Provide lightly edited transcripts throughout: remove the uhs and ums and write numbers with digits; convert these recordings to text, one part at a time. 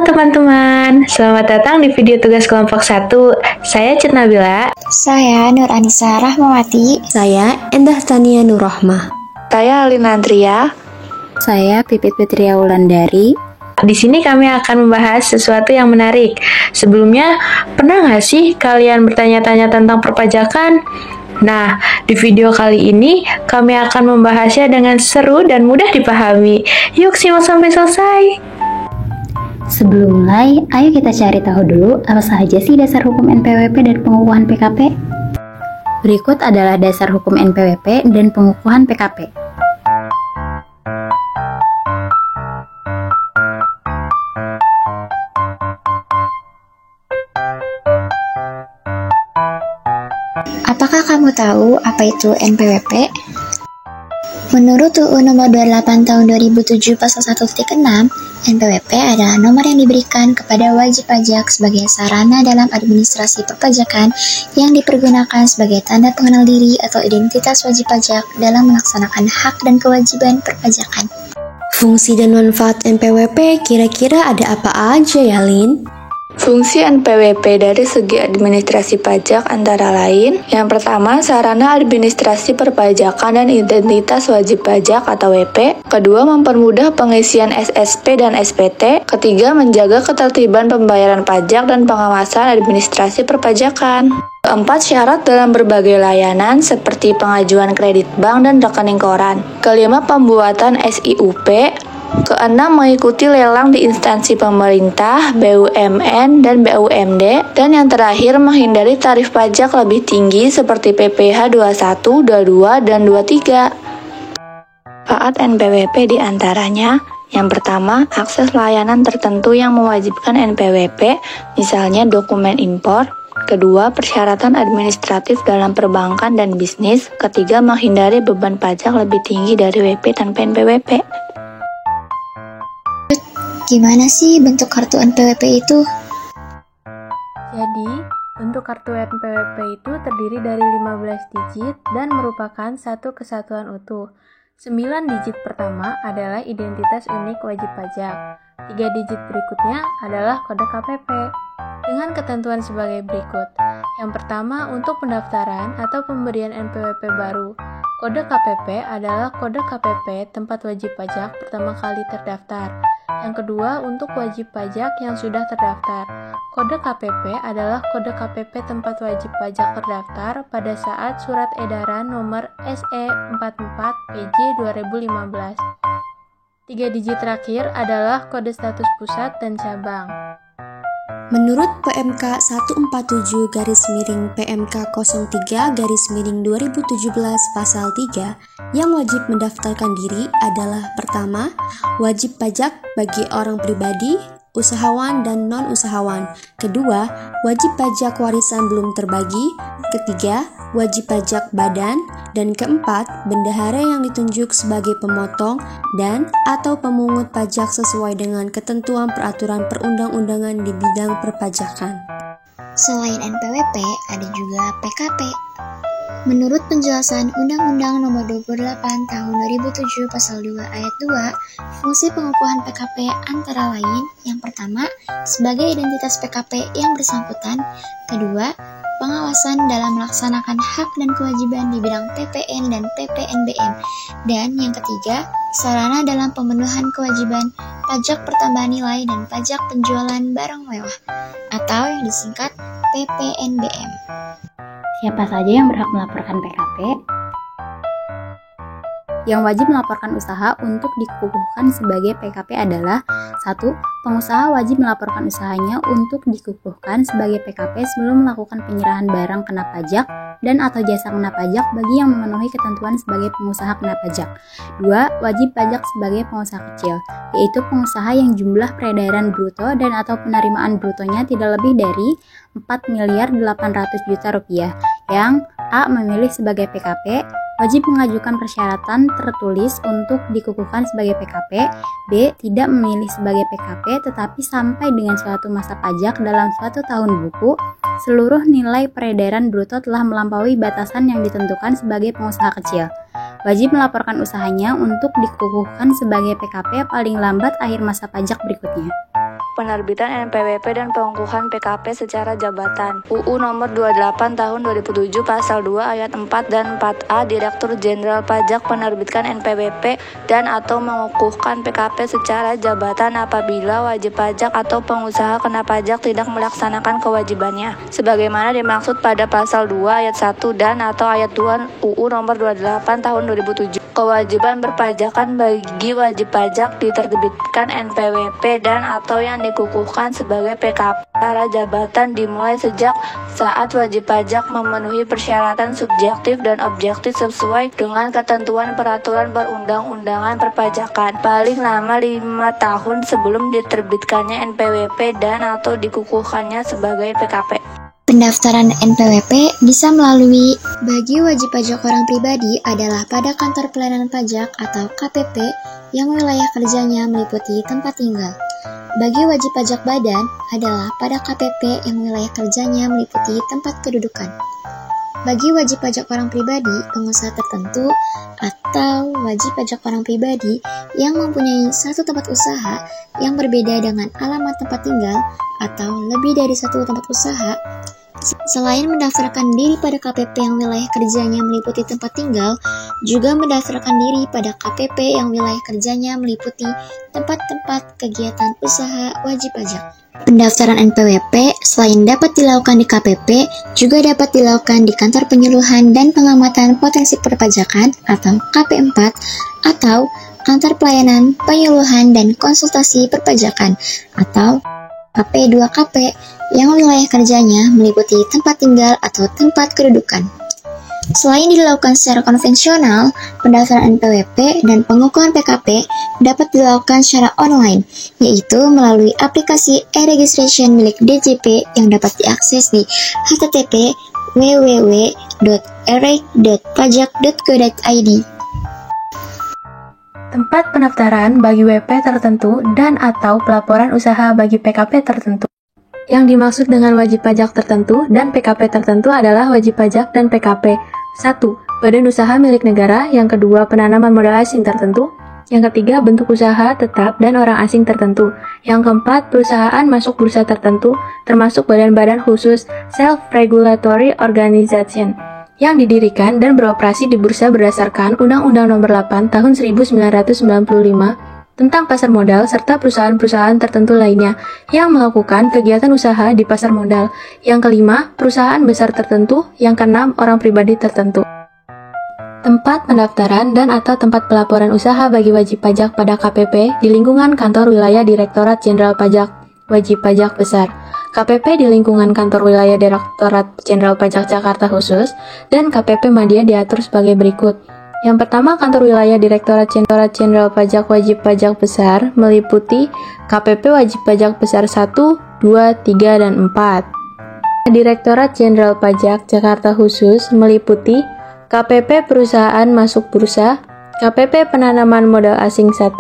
Halo teman-teman, selamat datang di video tugas kelompok 1. Saya Cut Nabila. Saya Nur Anissa Rahmawati. Saya Endah Tania Nurrohmah. Saya Alina Andria. Saya Pipit Fitria Wulandari. Di sini kami akan membahas sesuatu yang menarik. Sebelumnya, pernah nggak sih kalian bertanya-tanya tentang perpajakan? Nah, di video kali ini kami akan membahasnya dengan seru dan mudah dipahami. Yuk simak sampai selesai. Sebelum mulai, ayo kita cari tahu dulu apa saja sih dasar hukum NPWP dan pengukuhan PKP. Berikut adalah dasar hukum NPWP dan pengukuhan PKP. Apakah kamu tahu apa itu NPWP? Menurut UU Nomor 28 Tahun 2007 Pasal 1.6, NPWP adalah nomor yang diberikan kepada wajib pajak sebagai sarana dalam administrasi perpajakan yang dipergunakan sebagai tanda pengenal diri atau identitas wajib pajak dalam melaksanakan hak dan kewajiban perpajakan. Fungsi dan manfaat NPWP kira-kira ada apa aja ya, Lin? Fungsi NPWP dari segi administrasi pajak antara lain: yang pertama, sarana administrasi perpajakan dan identitas wajib pajak atau WP. Kedua, mempermudah pengisian SSP dan SPT. Ketiga, menjaga ketertiban pembayaran pajak dan pengawasan administrasi perpajakan. Keempat, syarat dalam berbagai layanan seperti pengajuan kredit bank dan rekening koran. Kelima, pembuatan SIUP. Keenam, mengikuti lelang di instansi pemerintah, BUMN, dan BUMD. Dan yang terakhir, menghindari tarif pajak lebih tinggi seperti PPh 21, 22, dan 23. Manfaat NPWP diantaranya: yang pertama, akses layanan tertentu yang mewajibkan NPWP, misalnya dokumen impor. Kedua, persyaratan administratif dalam perbankan dan bisnis. Ketiga, menghindari beban pajak lebih tinggi dari WP tanpa NPWP. Gimana sih bentuk kartu NPWP itu? Jadi, bentuk kartu NPWP itu terdiri dari 15 digit dan merupakan satu kesatuan utuh. 9 digit pertama adalah identitas unik wajib pajak. 3 digit berikutnya adalah kode KPP. Dengan ketentuan sebagai berikut. Yang pertama, untuk pendaftaran atau pemberian NPWP baru. Kode KPP adalah kode KPP tempat wajib pajak pertama kali terdaftar. Yang kedua, untuk wajib pajak yang sudah terdaftar. Kode KPP adalah kode KPP tempat wajib pajak terdaftar pada saat surat edaran nomor SE44 PJ 2015. 3 digit terakhir adalah kode status pusat dan cabang. Menurut PMK 147-PMK 03-2017 Pasal 3, yang wajib mendaftarkan diri adalah: pertama, wajib pajak bagi orang pribadi, usahawan, dan non-usahawan. Kedua, wajib pajak warisan belum terbagi. Ketiga, wajib pajak badan. Dan keempat, bendahara yang ditunjuk sebagai pemotong dan atau pemungut pajak sesuai dengan ketentuan peraturan perundang-undangan di bidang perpajakan. Selain NPWP, ada juga PKP. Menurut penjelasan Undang-Undang Nomor 28 Tahun 2007 Pasal 2 Ayat 2, fungsi pengukuhan PKP antara lain: yang pertama, sebagai identitas PKP yang bersangkutan. Kedua, pengawasan dalam melaksanakan hak dan kewajiban di bidang PPN dan PPNBM. Dan yang ketiga, sarana dalam pemenuhan kewajiban pajak pertambahan nilai dan pajak penjualan barang mewah, atau yang disingkat PPNBM. Siapa saja yang berhak melaporkan PKP? Yang wajib melaporkan usaha untuk dikukuhkan sebagai PKP adalah: 1. Pengusaha wajib melaporkan usahanya untuk dikukuhkan sebagai PKP sebelum melakukan penyerahan barang kena pajak dan atau jasa kena pajak bagi yang memenuhi ketentuan sebagai pengusaha kena pajak. 2. Wajib pajak sebagai pengusaha kecil, yaitu pengusaha yang jumlah peredaran bruto dan atau penerimaan brutonya tidak lebih dari 4.800.000.000 rupiah, yang A. memilih sebagai PKP, wajib mengajukan persyaratan tertulis untuk dikukuhkan sebagai PKP. B. Tidak memilih sebagai PKP tetapi sampai dengan suatu masa pajak dalam suatu tahun buku, seluruh nilai peredaran bruto telah melampaui batasan yang ditentukan sebagai pengusaha kecil. wajib melaporkan usahanya untuk dikukuhkan sebagai PKP paling lambat akhir masa pajak berikutnya. Penerbitan NPWP dan pengukuhan PKP secara jabatan. UU Nomor 28 Tahun 2007 Pasal 2 Ayat 4 dan 4A Direktur Jenderal Pajak menerbitkan NPWP dan atau mengukuhkan PKP secara jabatan apabila wajib pajak atau pengusaha kena pajak tidak melaksanakan kewajibannya sebagaimana dimaksud pada Pasal 2 Ayat 1 dan atau Ayat 2 UU Nomor 28 Tahun 2007. Kewajiban berpajakan bagi wajib pajak diterbitkan NPWP dan atau yang dikukuhkan sebagai PKP secara jabatan dimulai sejak saat wajib pajak memenuhi persyaratan subjektif dan objektif sesuai dengan ketentuan peraturan perundang-undangan perpajakan paling lama 5 tahun sebelum diterbitkannya NPWP dan atau dikukuhkannya sebagai PKP. Pendaftaran NPWP bisa melalui bagi wajib pajak orang pribadi adalah pada kantor pelayanan pajak atau KPP yang wilayah kerjanya meliputi tempat tinggal. Bagi wajib pajak badan adalah pada KPP yang wilayah kerjanya meliputi tempat kedudukan. Bagi wajib pajak orang pribadi, pengusaha tertentu, atau wajib pajak orang pribadi yang mempunyai satu tempat usaha yang berbeda dengan alamat tempat tinggal atau lebih dari satu tempat usaha, selain mendaftarkan diri pada KPP yang wilayah kerjanya meliputi tempat tinggal, juga mendaftarkan diri pada KPP yang wilayah kerjanya meliputi tempat-tempat kegiatan usaha wajib pajak. Pendaftaran NPWP selain dapat dilakukan di KPP, juga dapat dilakukan di Kantor Penyuluhan dan Pengamatan Potensi Perpajakan atau KP4 atau Kantor Pelayanan Penyuluhan dan Konsultasi Perpajakan atau KP2KP yang wilayah kerjanya meliputi tempat tinggal atau tempat kedudukan. Selain dilakukan secara konvensional, pendaftaran NPWP dan pengukuhan PKP dapat dilakukan secara online, yaitu melalui aplikasi e-registration milik DJP yang dapat diakses di http://www.ereg.pajak.go.id. Tempat pendaftaran bagi WP tertentu dan atau pelaporan usaha bagi PKP tertentu. Yang dimaksud dengan wajib pajak tertentu dan PKP tertentu adalah wajib pajak dan PKP. 1. Badan usaha milik negara. Yang kedua, penanaman modal asing tertentu. Yang ketiga, bentuk usaha tetap dan orang asing tertentu. Yang keempat, perusahaan masuk bursa tertentu, termasuk badan-badan khusus self-regulatory organization yang didirikan dan beroperasi di bursa berdasarkan Undang-Undang Nomor 8 Tahun 1995 tentang pasar modal serta perusahaan-perusahaan tertentu lainnya yang melakukan kegiatan usaha di pasar modal. Yang kelima, perusahaan besar tertentu. Yang keenam, orang pribadi tertentu. Tempat pendaftaran dan atau tempat pelaporan usaha bagi wajib pajak pada KPP di lingkungan kantor wilayah Direktorat Jenderal Pajak Wajib Pajak Besar. KPP di lingkungan kantor wilayah Direktorat Jenderal Pajak Jakarta Khusus dan KPP Madya diatur sebagai berikut. Yang pertama, kantor wilayah Direktorat Jenderal Pajak Wajib Pajak Besar meliputi KPP Wajib Pajak Besar 1, 2, 3, dan 4. Direktorat Jenderal Pajak Jakarta Khusus meliputi KPP Perusahaan Masuk Bursa, KPP Penanaman Modal Asing 1,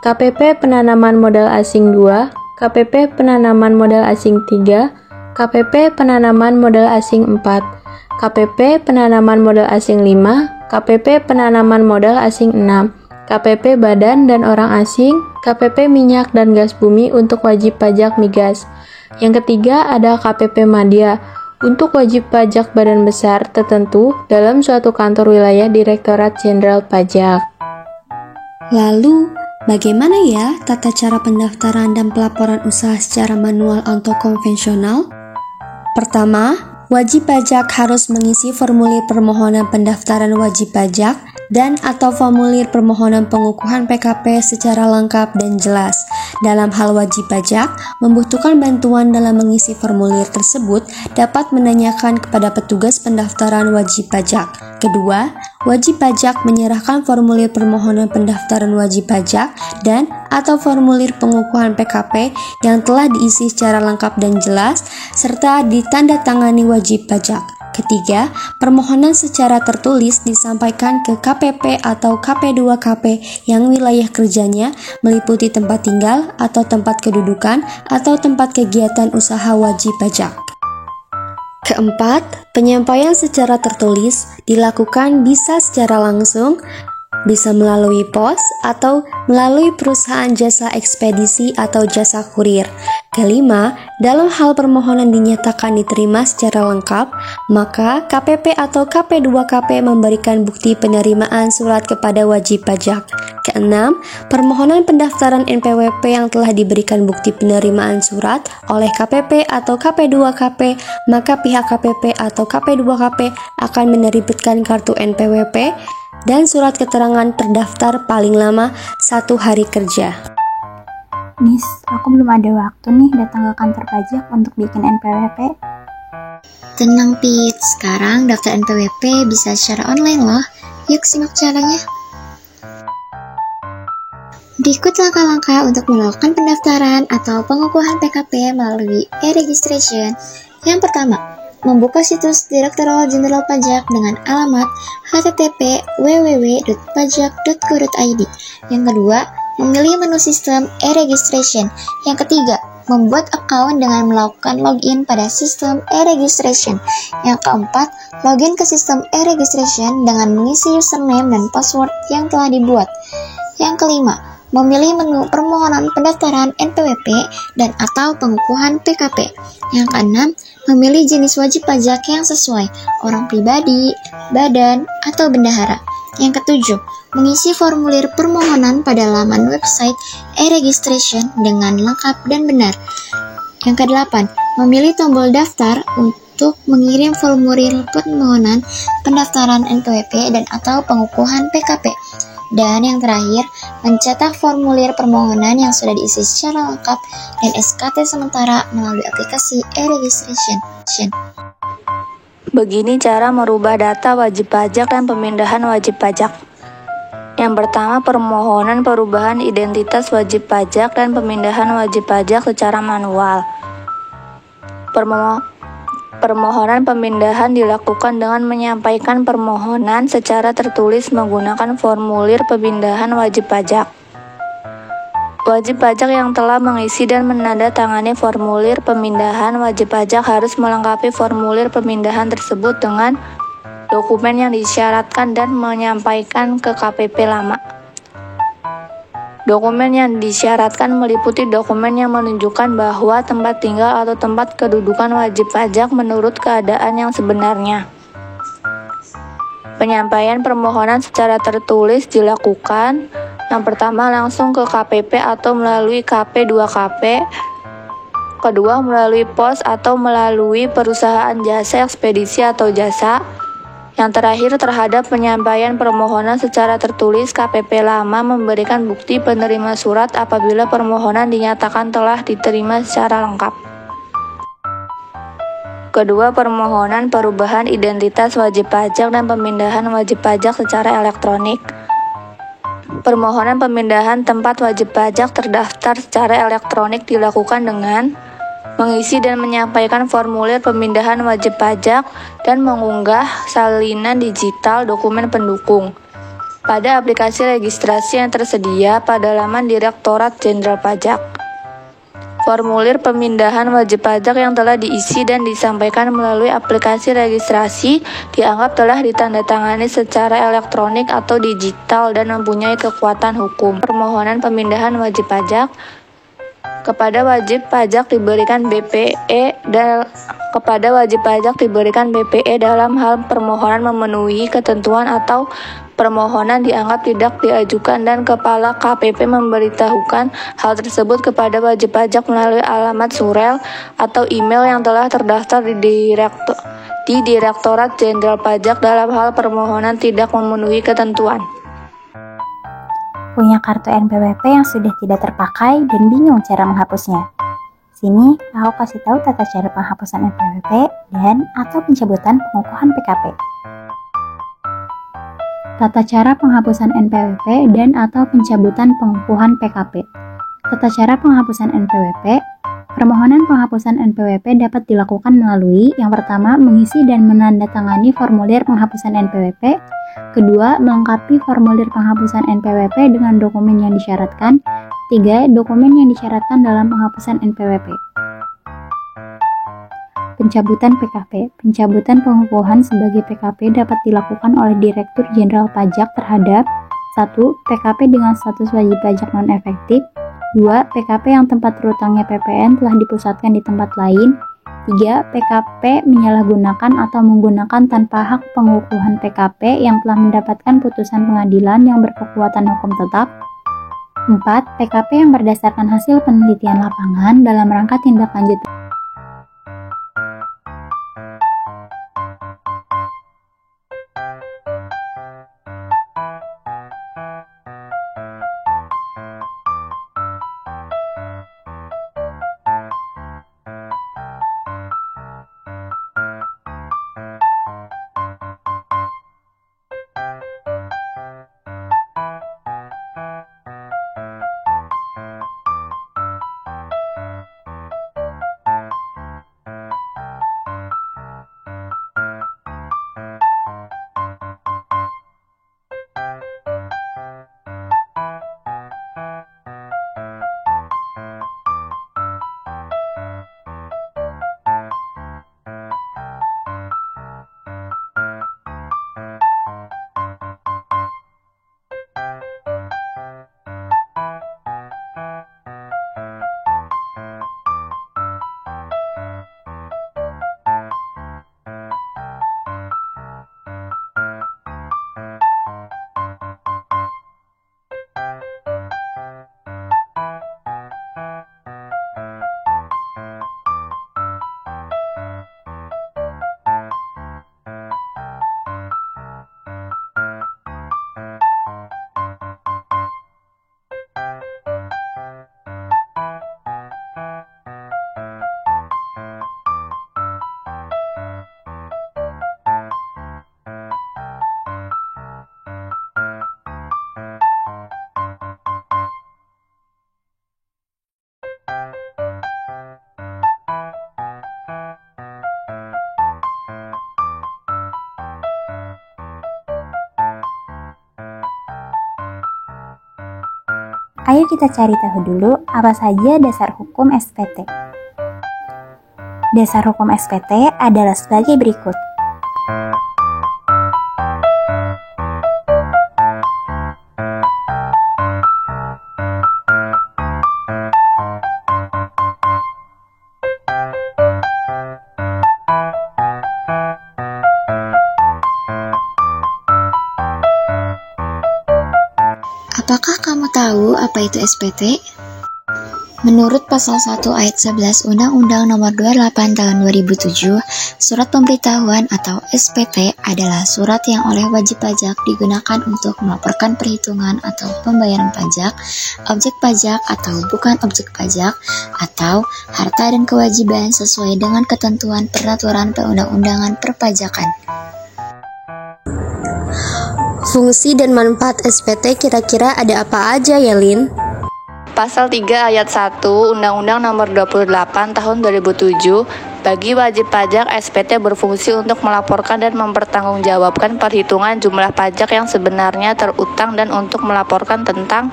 KPP Penanaman Modal Asing 2, KPP Penanaman Modal Asing 3, KPP Penanaman Modal Asing 4, KPP Penanaman Modal Asing 5, KPP Penanaman Modal Asing 6, KPP Badan dan Orang Asing, KPP Minyak dan Gas Bumi untuk wajib pajak migas. Yang ketiga ada KPP Madya untuk wajib pajak badan besar tertentu dalam suatu kantor wilayah Direktorat Jenderal Pajak. Lalu, bagaimana ya tata cara pendaftaran dan pelaporan usaha secara manual atau konvensional? Pertama, wajib pajak harus mengisi formulir permohonan pendaftaran wajib pajak dan atau formulir permohonan pengukuhan PKP secara lengkap dan jelas. Dalam hal wajib pajak, membutuhkan bantuan dalam mengisi formulir tersebut dapat menanyakan kepada petugas pendaftaran wajib pajak. Kedua, wajib pajak menyerahkan formulir permohonan pendaftaran wajib pajak dan atau formulir pengukuhan PKP yang telah diisi secara lengkap dan jelas serta ditandatangani wajib pajak. Ketiga, permohonan secara tertulis disampaikan ke KPP atau KP2KP yang wilayah kerjanya meliputi tempat tinggal atau tempat kedudukan atau tempat kegiatan usaha wajib pajak. Keempat, penyampaian secara tertulis dilakukan bisa secara langsung, bisa melalui pos atau melalui perusahaan jasa ekspedisi atau jasa kurir. Kelima, dalam hal permohonan dinyatakan diterima secara lengkap, maka KPP atau KP2KP memberikan bukti penerimaan surat kepada wajib pajak. Keenam, permohonan pendaftaran NPWP yang telah diberikan bukti penerimaan surat oleh KPP atau KP2KP, maka pihak KPP atau KP2KP akan menerbitkan kartu NPWP dan surat keterangan terdaftar paling lama 1 hari kerja. Nis, aku belum ada waktu nih datang ke kantor pajak untuk bikin NPWP. Tenang Pit, sekarang daftar NPWP bisa secara online loh. Yuk simak caranya. Berikut langkah-langkah untuk melakukan pendaftaran atau pengukuhan PKP melalui e-registration. Yang pertama, membuka situs Direktorat Jenderal Pajak dengan alamat http://www.pajak.go.id. Yang kedua, memilih menu sistem e-registration. Yang ketiga, membuat account dengan melakukan login pada sistem e-registration. Yang keempat, login ke sistem e-registration dengan mengisi username dan password yang telah dibuat. Yang kelima, memilih menu permohonan pendaftaran NPWP dan atau pengukuhan PKP. Yang keenam, memilih jenis wajib pajak yang sesuai, orang pribadi, badan, atau bendahara. Yang ketujuh, mengisi formulir permohonan pada laman website e-registration dengan lengkap dan benar. Yang kedelapan, memilih tombol daftar untuk mengirim formulir permohonan pendaftaran NPWP dan atau pengukuhan PKP. Dan yang terakhir, mencetak formulir permohonan yang sudah diisi secara lengkap dan SKT sementara melalui aplikasi e-registration. Begini cara merubah data wajib pajak dan pemindahan wajib pajak. Yang pertama, permohonan perubahan identitas wajib pajak dan pemindahan wajib pajak secara manual. Permohonan pemindahan dilakukan dengan menyampaikan permohonan secara tertulis menggunakan formulir pemindahan wajib pajak. Wajib pajak yang telah mengisi dan menandatangani formulir pemindahan wajib pajak harus melengkapi formulir pemindahan tersebut dengan dokumen yang disyaratkan dan menyampaikan ke KPP lama. Dokumen yang disyaratkan meliputi dokumen yang menunjukkan bahwa tempat tinggal atau tempat kedudukan wajib pajak menurut keadaan yang sebenarnya. Penyampaian permohonan secara tertulis dilakukan yang pertama langsung ke KPP atau melalui KP2KP, kedua melalui pos atau melalui perusahaan jasa ekspedisi atau jasa. Yang terakhir, terhadap penyampaian permohonan secara tertulis, KPP lama memberikan bukti penerima surat apabila permohonan dinyatakan telah diterima secara lengkap. Kedua, permohonan perubahan identitas wajib pajak dan pemindahan wajib pajak secara elektronik. Permohonan pemindahan tempat wajib pajak terdaftar secara elektronik dilakukan dengan mengisi dan menyampaikan formulir pemindahan wajib pajak dan mengunggah salinan digital dokumen pendukung pada aplikasi registrasi yang tersedia pada laman Direktorat Jenderal Pajak. Formulir pemindahan wajib pajak yang telah diisi dan disampaikan melalui aplikasi registrasi dianggap telah ditandatangani secara elektronik atau digital dan mempunyai kekuatan hukum. Permohonan pemindahan wajib pajak kepada wajib pajak diberikan BPE dalam hal permohonan memenuhi ketentuan atau permohonan dianggap tidak diajukan dan Kepala KPP memberitahukan hal tersebut kepada wajib pajak melalui alamat surel atau email yang telah terdaftar di Direktorat Jenderal Pajak dalam hal permohonan tidak memenuhi ketentuan. Punya kartu NPWP yang sudah tidak terpakai dan bingung cara menghapusnya? Sini, aku kasih tahu tata cara penghapusan NPWP dan atau pencabutan pengukuhan PKP. Tata cara penghapusan NPWP dan atau pencabutan pengukuhan PKP. Tata cara penghapusan NPWP. Permohonan penghapusan NPWP dapat dilakukan melalui yang pertama, mengisi dan menandatangani formulir penghapusan NPWP. Kedua, melengkapi formulir penghapusan NPWP dengan dokumen yang disyaratkan. Tiga, dokumen yang disyaratkan dalam penghapusan NPWP. Pencabutan PKP. Pencabutan pengukuhan sebagai PKP dapat dilakukan oleh Direktur Jenderal Pajak terhadap 1. PKP dengan status wajib pajak non-efektif. 2. PKP yang tempat terutangnya PPN telah dipusatkan di tempat lain. 3. PKP menyalahgunakan atau menggunakan tanpa hak pengukuhan PKP yang telah mendapatkan putusan pengadilan yang berkekuatan hukum tetap. 4. PKP yang berdasarkan hasil penelitian lapangan dalam rangka tindak lanjut. Ayo kita cari tahu dulu apa saja dasar hukum SPT. Dasar hukum SPT adalah sebagai berikut. Apakah kamu tahu apa itu SPT? Menurut pasal 1 ayat 11 Undang-Undang Nomor 28 Tahun 2007, surat pemberitahuan atau SPT adalah surat yang oleh wajib pajak digunakan untuk melaporkan perhitungan atau pembayaran pajak, objek pajak atau bukan objek pajak, atau harta dan kewajiban sesuai dengan ketentuan peraturan perundang-undangan perpajakan. Fungsi dan manfaat SPT kira-kira ada apa aja ya, Lin? Pasal 3 ayat 1 Undang-Undang Nomor 28 Tahun 2007, bagi wajib pajak SPT berfungsi untuk melaporkan dan mempertanggungjawabkan perhitungan jumlah pajak yang sebenarnya terutang dan untuk melaporkan tentang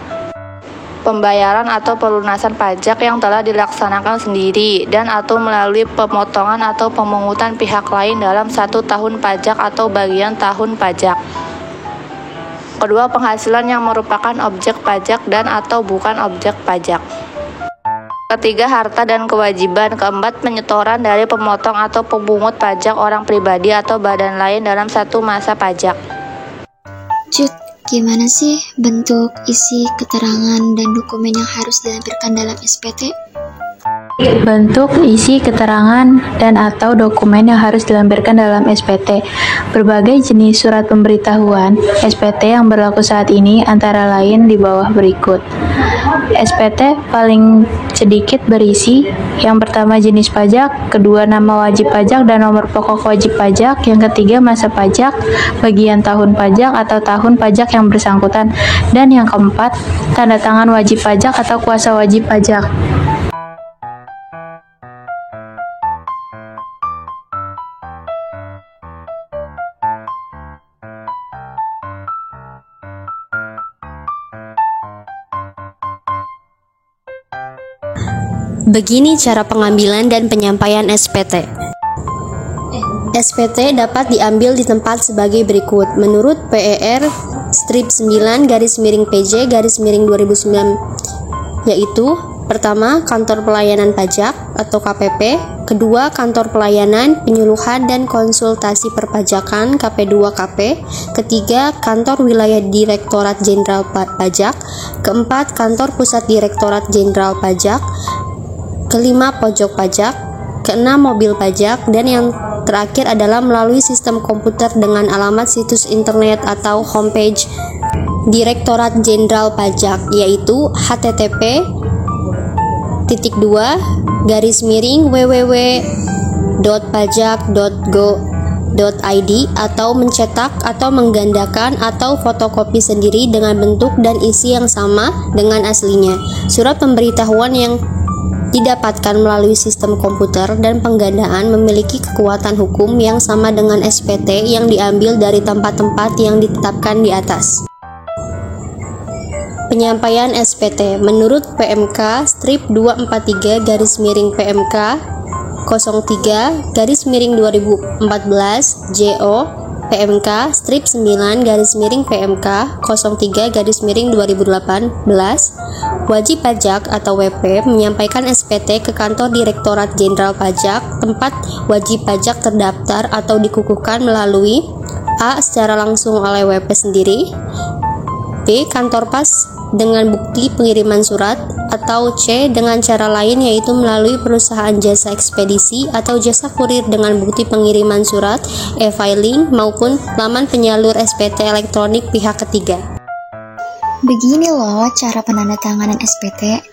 pembayaran atau pelunasan pajak yang telah dilaksanakan sendiri dan atau melalui pemotongan atau pemungutan pihak lain dalam 1 tahun pajak atau bagian tahun pajak. Kedua, penghasilan yang merupakan objek pajak dan atau bukan objek pajak. Ketiga, harta dan kewajiban. Keempat, penyetoran dari pemotong atau pemungut pajak orang pribadi atau badan lain dalam satu masa pajak. Cut, gimana sih bentuk, isi, keterangan, dan dokumen yang harus dilampirkan dalam SPT? Bentuk, isi, keterangan, dan atau dokumen yang harus dilampirkan dalam SPT. Berbagai jenis surat pemberitahuan SPT yang berlaku saat ini antara lain di bawah berikut. SPT paling sedikit berisi: yang pertama jenis pajak, kedua nama wajib pajak dan nomor pokok wajib pajak, yang ketiga masa pajak, bagian tahun pajak atau tahun pajak yang bersangkutan, dan yang keempat tanda tangan wajib pajak atau kuasa wajib pajak. Begini cara pengambilan dan penyampaian SPT. SPT dapat diambil di tempat sebagai berikut. Menurut PER strip 9-PJ-2009 yaitu pertama, kantor pelayanan pajak atau KPP, kedua, kantor pelayanan, penyuluhan dan konsultasi perpajakan KP2KP, ketiga, kantor wilayah Direktorat Jenderal Pajak, keempat, kantor pusat Direktorat Jenderal Pajak, kelima, pojok pajak, keenam, mobil pajak, dan yang terakhir adalah melalui sistem komputer dengan alamat situs internet atau homepage Direktorat Jenderal Pajak, yaitu http://www.pajak.go.id atau mencetak atau menggandakan atau fotokopi sendiri dengan bentuk dan isi yang sama dengan aslinya. Surat pemberitahuan yang didapatkan melalui sistem komputer dan penggandaan memiliki kekuatan hukum yang sama dengan SPT yang diambil dari tempat-tempat yang ditetapkan di atas. Penyampaian SPT menurut PMK strip 243-PMK 03-2014 JO PMK strip 9-PMK 03-2018 wajib pajak atau WP menyampaikan SPT ke kantor Direktorat Jenderal Pajak tempat wajib pajak terdaftar atau dikukuhkan melalui A. secara langsung oleh WP sendiri, B. kantor pas dengan bukti pengiriman surat, atau C. dengan cara lain yaitu melalui perusahaan jasa ekspedisi atau jasa kurir dengan bukti pengiriman surat, e-filing, maupun laman penyalur SPT elektronik pihak ketiga. Begini loh cara penandatanganan SPT.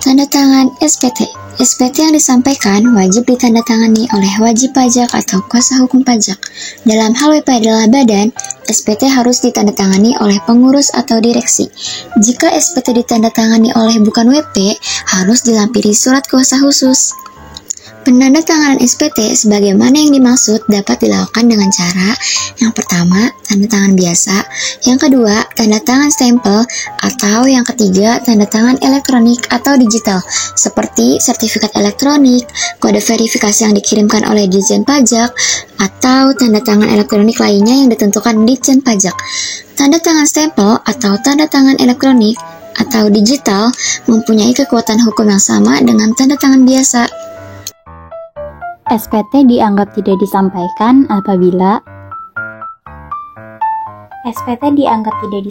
Tanda tangan SPT. SPT yang disampaikan wajib ditandatangani oleh wajib pajak atau kuasa hukum pajak. Dalam hal WP adalah badan, SPT harus ditandatangani oleh pengurus atau direksi. Jika SPT ditandatangani oleh bukan WP, harus dilampiri surat kuasa khusus. Penandatanganan SPT sebagaimana yang dimaksud dapat dilakukan dengan cara yang pertama, tanda tangan biasa, yang kedua, tanda tangan stempel, atau yang ketiga, tanda tangan elektronik atau digital, seperti sertifikat elektronik, kode verifikasi yang dikirimkan oleh Ditjen Pajak, atau tanda tangan elektronik lainnya yang ditentukan Ditjen Pajak. Tanda tangan stempel atau tanda tangan elektronik atau digital mempunyai kekuatan hukum yang sama dengan tanda tangan biasa. SPT dianggap tidak disampaikan apabila SPT dianggap tidak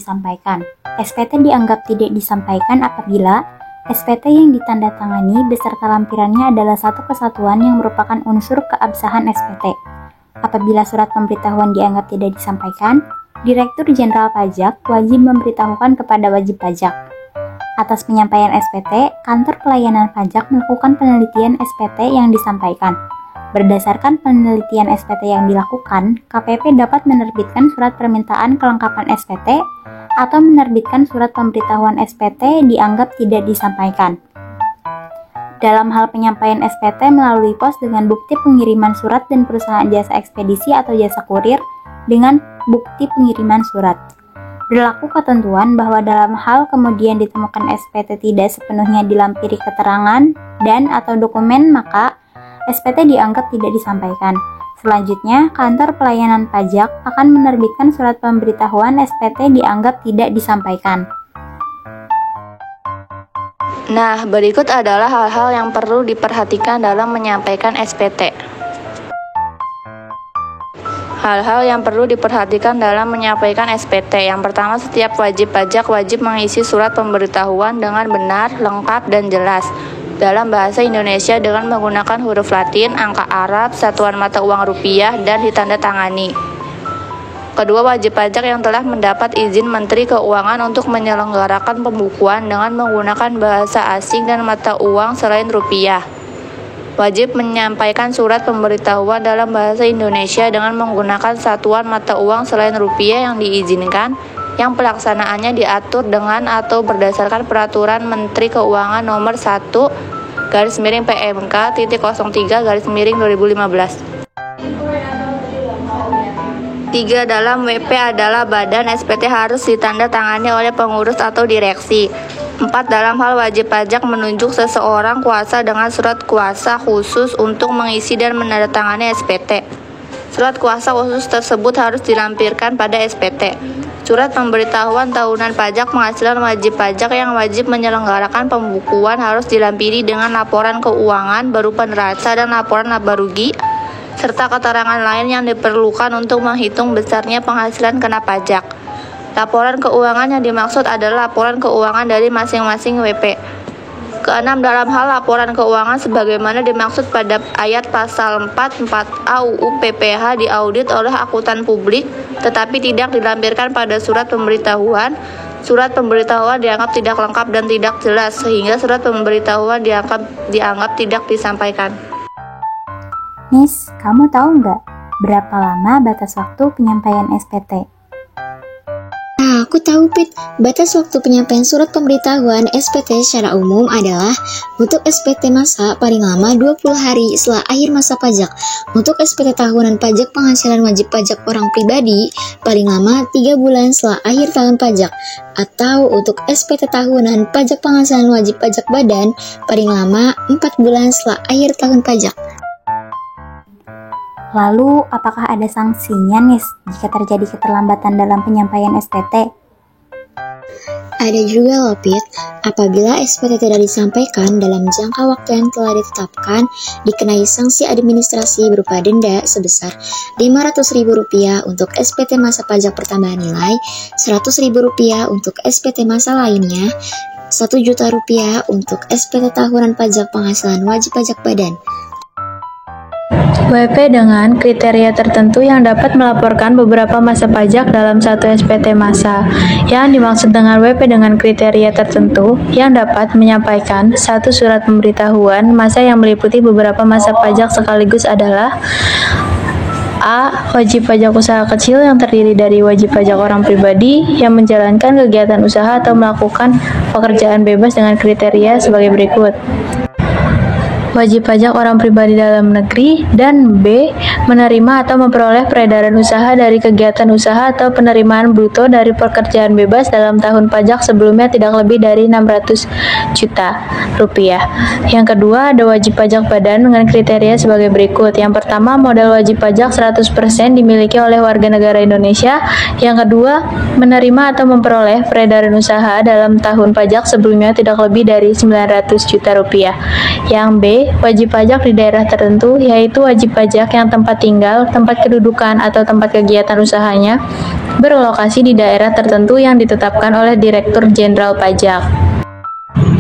disampaikan apabila SPT yang ditandatangani beserta lampirannya adalah satu kesatuan yang merupakan unsur keabsahan SPT. Apabila surat pemberitahuan dianggap tidak disampaikan, Direktur Jenderal Pajak wajib memberitahukan kepada wajib pajak. Atas penyampaian SPT, Kantor Pelayanan Pajak melakukan penelitian SPT yang disampaikan. Berdasarkan penelitian SPT yang dilakukan, KPP dapat menerbitkan surat permintaan kelengkapan SPT atau menerbitkan surat pemberitahuan SPT dianggap tidak disampaikan. Dalam hal penyampaian SPT melalui pos dengan bukti pengiriman surat dan perusahaan jasa ekspedisi atau jasa kurir dengan bukti pengiriman surat. Berlaku ketentuan bahwa dalam hal kemudian ditemukan SPT tidak sepenuhnya dilampiri keterangan dan atau dokumen, maka SPT dianggap tidak disampaikan. Selanjutnya, Kantor Pelayanan Pajak akan menerbitkan surat pemberitahuan SPT dianggap tidak disampaikan. Nah, berikut adalah hal-hal yang perlu diperhatikan dalam menyampaikan SPT. Hal-hal yang perlu diperhatikan dalam menyampaikan SPT. Yang pertama, setiap wajib pajak wajib mengisi surat pemberitahuan dengan benar, lengkap, dan jelas dalam bahasa Indonesia dengan menggunakan huruf Latin, angka Arab, satuan mata uang rupiah, dan ditandatangani. Kedua, wajib pajak yang telah mendapat izin Menteri Keuangan untuk menyelenggarakan pembukuan dengan menggunakan bahasa asing dan mata uang selain rupiah, wajib menyampaikan surat pemberitahuan dalam bahasa Indonesia dengan menggunakan satuan mata uang selain rupiah yang diizinkan, yang pelaksanaannya diatur dengan atau berdasarkan Peraturan Menteri Keuangan Nomor 1/PMK.03/2015. 3. Dalam WP adalah badan, SPT harus ditandatangani oleh pengurus atau direksi. 4. Dalam hal wajib pajak menunjuk seseorang kuasa dengan surat kuasa khusus untuk mengisi dan menandatangani SPT. Surat kuasa khusus tersebut harus dilampirkan pada SPT. Surat pemberitahuan tahunan pajak penghasilan wajib pajak yang wajib menyelenggarakan pembukuan harus dilampiri dengan laporan keuangan berupa neraca dan laporan laba rugi, serta keterangan lain yang diperlukan untuk menghitung besarnya penghasilan kena pajak. Laporan keuangan yang dimaksud adalah laporan keuangan dari masing-masing WP. Keenam, dalam hal laporan keuangan sebagaimana dimaksud pada ayat pasal 44A UU PPH diaudit oleh akuntan publik tetapi tidak dilampirkan pada surat pemberitahuan, surat pemberitahuan dianggap tidak lengkap dan tidak jelas sehingga surat pemberitahuan dianggap tidak disampaikan. Miss, kamu tahu nggak berapa lama batas waktu penyampaian SPT? Aku tahu, Pit. Batas waktu penyampaian surat pemberitahuan SPT secara umum adalah untuk SPT masa paling lama 20 hari setelah akhir masa pajak. Untuk SPT tahunan pajak penghasilan wajib pajak orang pribadi, paling lama 3 bulan setelah akhir tahun pajak. Atau untuk SPT tahunan pajak penghasilan wajib pajak badan, paling lama 4 bulan setelah akhir tahun pajak. Lalu, apakah ada sanksinya nih jika terjadi keterlambatan dalam penyampaian SPT? Ada juga loh, Pit. Apabila SPT tidak disampaikan dalam jangka waktu yang telah ditetapkan, dikenai sanksi administrasi berupa denda sebesar Rp500.000 untuk SPT masa pajak pertambahan nilai, Rp100.000 untuk SPT masa lainnya, Rp1.000.000 untuk SPT tahunan pajak penghasilan wajib pajak badan. WP dengan kriteria tertentu yang dapat melaporkan beberapa masa pajak dalam satu SPT masa. Yang dimaksud dengan WP dengan kriteria tertentu yang dapat menyampaikan satu surat pemberitahuan masa yang meliputi beberapa masa pajak sekaligus adalah: A. Wajib pajak usaha kecil yang terdiri dari wajib pajak orang pribadi yang menjalankan kegiatan usaha atau melakukan pekerjaan bebas dengan kriteria sebagai berikut: wajib pajak orang pribadi dalam negeri, dan B. menerima atau memperoleh peredaran usaha dari kegiatan usaha atau penerimaan bruto dari pekerjaan bebas dalam tahun pajak sebelumnya tidak lebih dari Rp600 juta. Yang kedua, ada wajib pajak badan dengan kriteria sebagai berikut. Yang pertama, modal wajib pajak 100% dimiliki oleh warga negara Indonesia. Yang kedua, menerima atau memperoleh peredaran usaha dalam tahun pajak sebelumnya tidak lebih dari Rp900 juta. Yang B, wajib pajak di daerah tertentu, yaitu wajib pajak yang tempat tinggal, tempat kedudukan, atau tempat kegiatan usahanya berlokasi di daerah tertentu yang ditetapkan oleh Direktur Jenderal Pajak.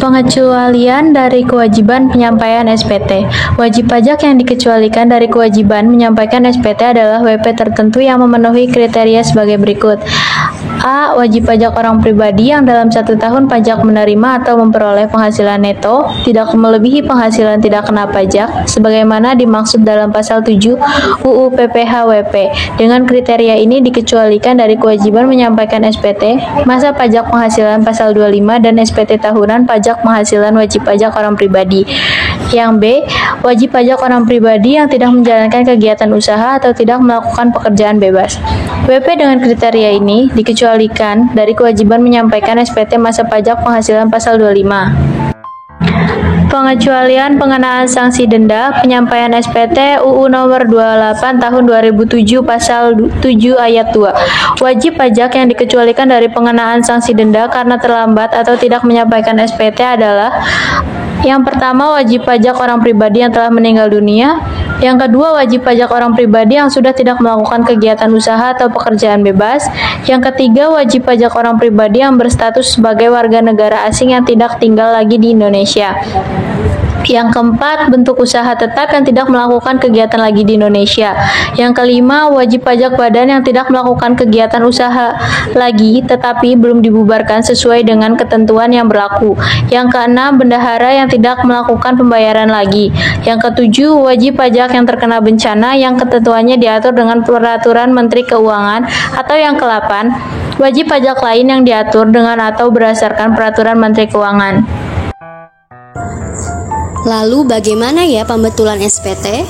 Pengecualian dari kewajiban penyampaian SPT. Wajib pajak yang dikecualikan dari kewajiban menyampaikan SPT adalah WP tertentu yang memenuhi kriteria sebagai berikut: A. Wajib pajak orang pribadi yang dalam 1 tahun pajak menerima atau memperoleh penghasilan neto tidak melebihi penghasilan tidak kena pajak sebagaimana dimaksud dalam pasal 7 UU PPH WP. Dengan kriteria ini dikecualikan dari kewajiban menyampaikan SPT masa pajak penghasilan pasal 25 dan SPT tahunan pajak penghasilan wajib pajak orang pribadi. Yang B. Wajib pajak orang pribadi yang tidak menjalankan kegiatan usaha atau tidak melakukan pekerjaan bebas. WP dengan kriteria ini dikecualikan dari kewajiban menyampaikan SPT masa pajak penghasilan pasal 25. Pengecualian pengenaan sanksi denda penyampaian SPT UU nomor 28 tahun 2007 pasal 7 ayat 2. Wajib pajak yang dikecualikan dari pengenaan sanksi denda karena terlambat atau tidak menyampaikan SPT adalah: yang pertama, wajib pajak orang pribadi yang telah meninggal dunia. Yang kedua, wajib pajak orang pribadi yang sudah tidak melakukan kegiatan usaha atau pekerjaan bebas. Yang ketiga, wajib pajak orang pribadi yang berstatus sebagai warga negara asing yang tidak tinggal lagi di Indonesia. Yang keempat, bentuk usaha tetap yang tidak melakukan kegiatan lagi di Indonesia. Yang kelima, wajib pajak badan yang tidak melakukan kegiatan usaha lagi tetapi belum dibubarkan sesuai dengan ketentuan yang berlaku. Yang keenam, bendahara yang tidak melakukan pembayaran lagi. Yang ketujuh, wajib pajak yang terkena bencana yang ketentuannya diatur dengan peraturan Menteri Keuangan. Atau yang ke-8, wajib pajak lain yang diatur dengan atau berdasarkan peraturan Menteri Keuangan. Lalu bagaimana ya pembetulan SPT?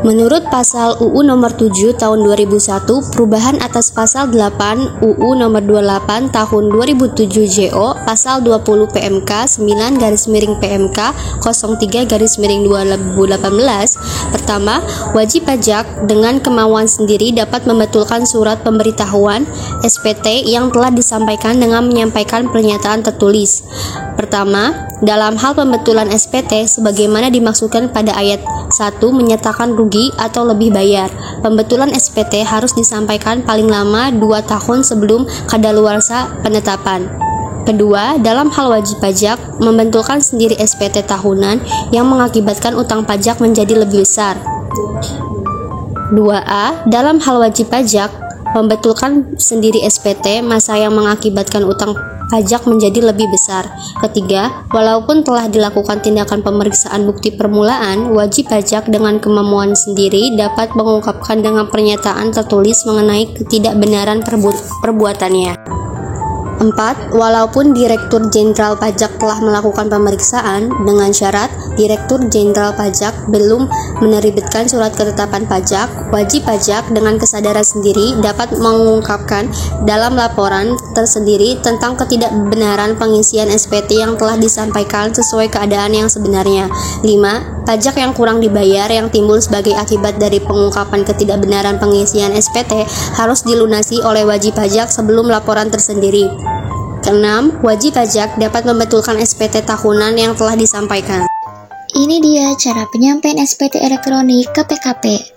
Menurut pasal UU nomor 7 tahun 2001, perubahan atas pasal 8 UU nomor 28 tahun 2007 JO, pasal 20 PMK 9 PMK 03 2018. Pertama, wajib pajak dengan kemauan sendiri dapat membetulkan surat pemberitahuan SPT yang telah disampaikan dengan menyampaikan pernyataan tertulis. Pertama, dalam hal pembetulan SPT sebagaimana dimaksudkan pada ayat 1 menyatakan rugi atau lebih bayar. Pembetulan SPT harus disampaikan paling lama 2 tahun sebelum kadaluarsa penetapan. Kedua, dalam hal wajib pajak, membentulkan sendiri SPT tahunan yang mengakibatkan utang pajak menjadi lebih besar. 2A, dalam hal wajib pajak, membetulkan sendiri SPT masa yang mengakibatkan utang pajak menjadi lebih besar. Ketiga, walaupun telah dilakukan tindakan pemeriksaan bukti permulaan, wajib pajak dengan kemampuan sendiri dapat mengungkapkan dengan pernyataan tertulis mengenai ketidakbenaran perbuatannya. 4. Walaupun Direktur Jenderal Pajak telah melakukan pemeriksaan dengan syarat Direktur Jenderal Pajak belum menerbitkan surat ketetapan pajak, wajib pajak dengan kesadaran sendiri dapat mengungkapkan dalam laporan tersendiri tentang ketidakbenaran pengisian SPT yang telah disampaikan sesuai keadaan yang sebenarnya. 5. Pajak yang kurang dibayar yang timbul sebagai akibat dari pengungkapan ketidakbenaran pengisian SPT harus dilunasi oleh wajib pajak sebelum laporan tersendiri. Keenam, wajib pajak dapat membetulkan SPT tahunan yang telah disampaikan. Ini dia cara penyampaian SPT elektronik ke PKP.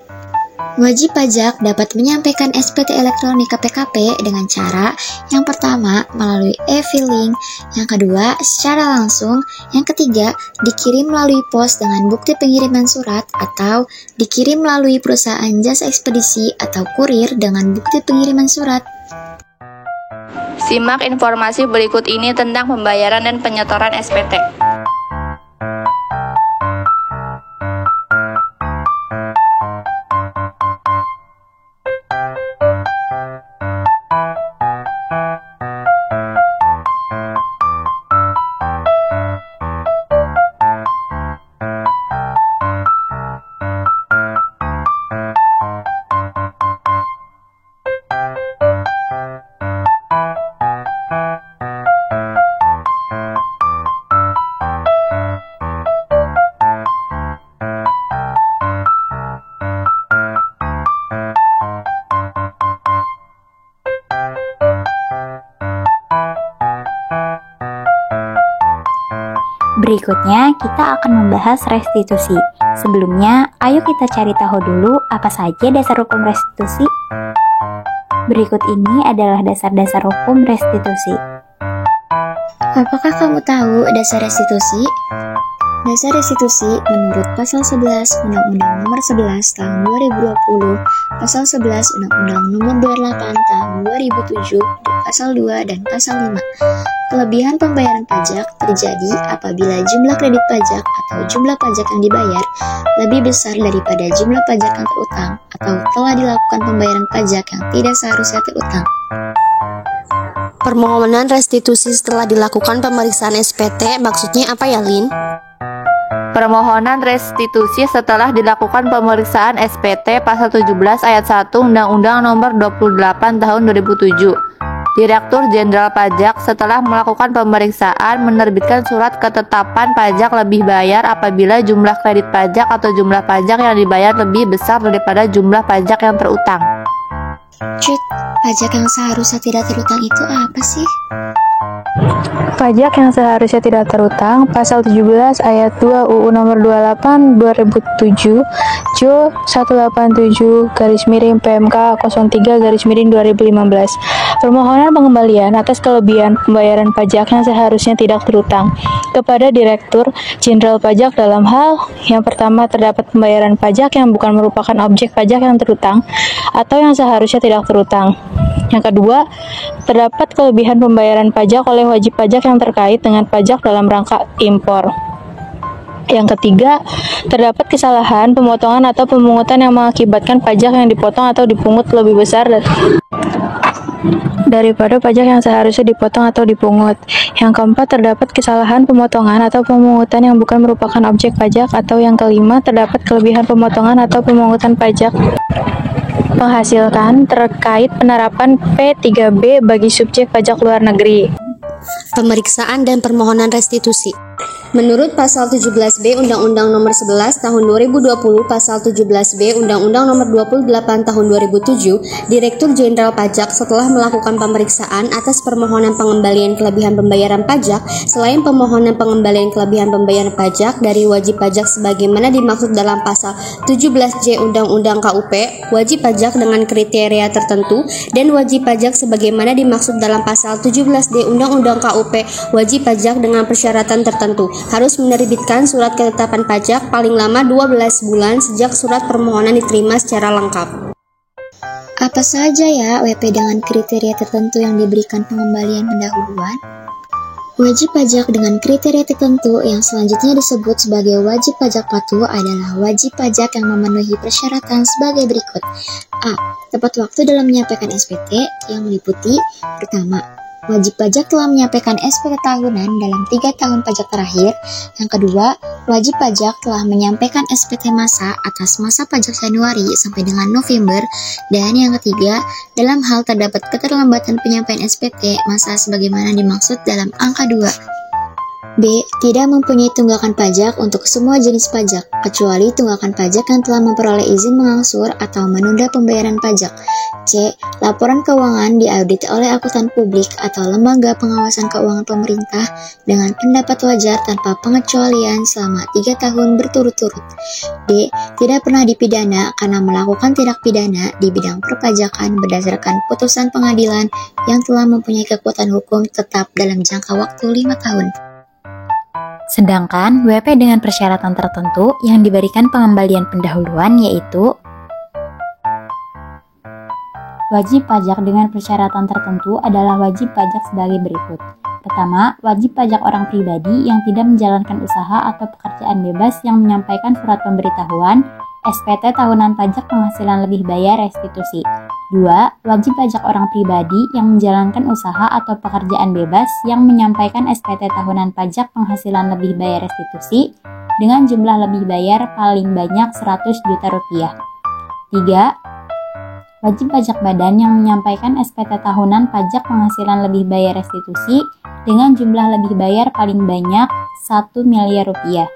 Wajib pajak dapat menyampaikan SPT elektronik ke PKP dengan cara yang pertama melalui e-filing, yang kedua secara langsung, yang ketiga dikirim melalui pos dengan bukti pengiriman surat atau dikirim melalui perusahaan jasa ekspedisi atau kurir dengan bukti pengiriman surat. Simak informasi berikut ini tentang pembayaran dan penyetoran SPT. Berikutnya, kita akan membahas restitusi. Sebelumnya, ayo kita cari tahu dulu apa saja dasar hukum restitusi. Berikut ini adalah dasar-dasar hukum restitusi. Apakah kamu tahu dasar restitusi? Dasar restitusi menurut pasal 11 Undang-Undang Nomor 11 Tahun 2020, pasal 11 Undang-Undang Nomor 28 Tahun 2007, pasal 2 dan pasal 5. Kelebihan pembayaran pajak terjadi apabila jumlah kredit pajak atau jumlah pajak yang dibayar lebih besar daripada jumlah pajak yang terutang atau telah dilakukan pembayaran pajak yang tidak seharusnya terutang. Permohonan restitusi setelah dilakukan pemeriksaan SPT maksudnya apa ya, Lin? Permohonan restitusi setelah dilakukan pemeriksaan SPT pasal 17 ayat 1 Undang-Undang Nomor 28 Tahun 2007. Direktur Jenderal Pajak setelah melakukan pemeriksaan menerbitkan surat ketetapan pajak lebih bayar apabila jumlah kredit pajak atau jumlah pajak yang dibayar lebih besar daripada jumlah pajak yang terutang. Cut, pajak yang seharusnya tidak terutang itu apa sih? Pajak yang seharusnya tidak terutang, pasal 17 ayat 2 UU nomor 28 2007 Jo 187 PMK 03 2015. Permohonan pengembalian atas kelebihan pembayaran pajak yang seharusnya tidak terutang kepada Direktur Jenderal Pajak dalam hal yang pertama terdapat pembayaran pajak yang bukan merupakan objek pajak yang terutang atau yang seharusnya tidak terutang. Yang kedua, terdapat kelebihan pembayaran pajak oleh wajib pajak yang terkait dengan pajak dalam rangka impor. Yang ketiga, terdapat kesalahan pemotongan atau pemungutan yang mengakibatkan pajak yang dipotong atau dipungut lebih besar daripada pajak yang seharusnya dipotong atau dipungut. Yang keempat, terdapat kesalahan pemotongan atau pemungutan yang bukan merupakan objek pajak, atau yang kelima, terdapat kelebihan pemotongan atau pemungutan pajak menghasilkan terkait penerapan P3B bagi subjek pajak luar negeri. Pemeriksaan dan permohonan restitusi. Menurut Pasal 17B Undang-Undang Nomor 11 Tahun 2020, Pasal 17B Undang-Undang Nomor 28 Tahun 2007, Direktur Jenderal Pajak setelah melakukan pemeriksaan atas permohonan pengembalian kelebihan pembayaran pajak, selain pemohonan pengembalian kelebihan pembayaran pajak dari wajib pajak sebagaimana dimaksud dalam Pasal 17J Undang-Undang KUP, wajib pajak dengan kriteria tertentu, dan wajib pajak sebagaimana dimaksud dalam Pasal 17D Undang-Undang KUP, wajib pajak dengan persyaratan tertentu, harus menerbitkan surat ketetapan pajak paling lama 12 bulan sejak surat permohonan diterima secara lengkap. Apa saja ya WP dengan kriteria tertentu yang diberikan pengembalian pendahuluan? Wajib pajak dengan kriteria tertentu yang selanjutnya disebut sebagai wajib pajak patuh adalah wajib pajak yang memenuhi persyaratan sebagai berikut. A. Tepat waktu dalam menyampaikan SPT yang meliputi: pertama, wajib pajak telah menyampaikan SPT tahunan dalam 3 tahun pajak terakhir. Yang kedua, wajib pajak telah menyampaikan SPT masa atas masa pajak Januari sampai dengan November. Dan yang ketiga, dalam hal terdapat keterlambatan penyampaian SPT masa sebagaimana dimaksud dalam angka 2. B. Tidak mempunyai tunggakan pajak untuk semua jenis pajak, kecuali tunggakan pajak yang telah memperoleh izin mengangsur atau menunda pembayaran pajak. C. Laporan keuangan diaudit oleh akuntan publik atau lembaga pengawasan keuangan pemerintah dengan pendapat wajar tanpa pengecualian selama 3 tahun berturut-turut. D. Tidak pernah dipidana karena melakukan tindak pidana di bidang perpajakan berdasarkan putusan pengadilan yang telah mempunyai kekuatan hukum tetap dalam jangka waktu 5 tahun. Sedangkan WP dengan persyaratan tertentu yang diberikan pengembalian pendahuluan yaitu wajib pajak dengan persyaratan tertentu adalah wajib pajak sebagai berikut. Pertama, wajib pajak orang pribadi yang tidak menjalankan usaha atau pekerjaan bebas yang menyampaikan surat pemberitahuan SPT tahunan pajak penghasilan lebih bayar restitusi. 2. Wajib pajak orang pribadi yang menjalankan usaha atau pekerjaan bebas yang menyampaikan SPT tahunan pajak penghasilan lebih bayar restitusi dengan jumlah lebih bayar paling banyak 100 juta rupiah. 3. Wajib pajak badan yang menyampaikan SPT tahunan pajak penghasilan lebih bayar restitusi dengan jumlah lebih bayar paling banyak 1 miliar rupiah.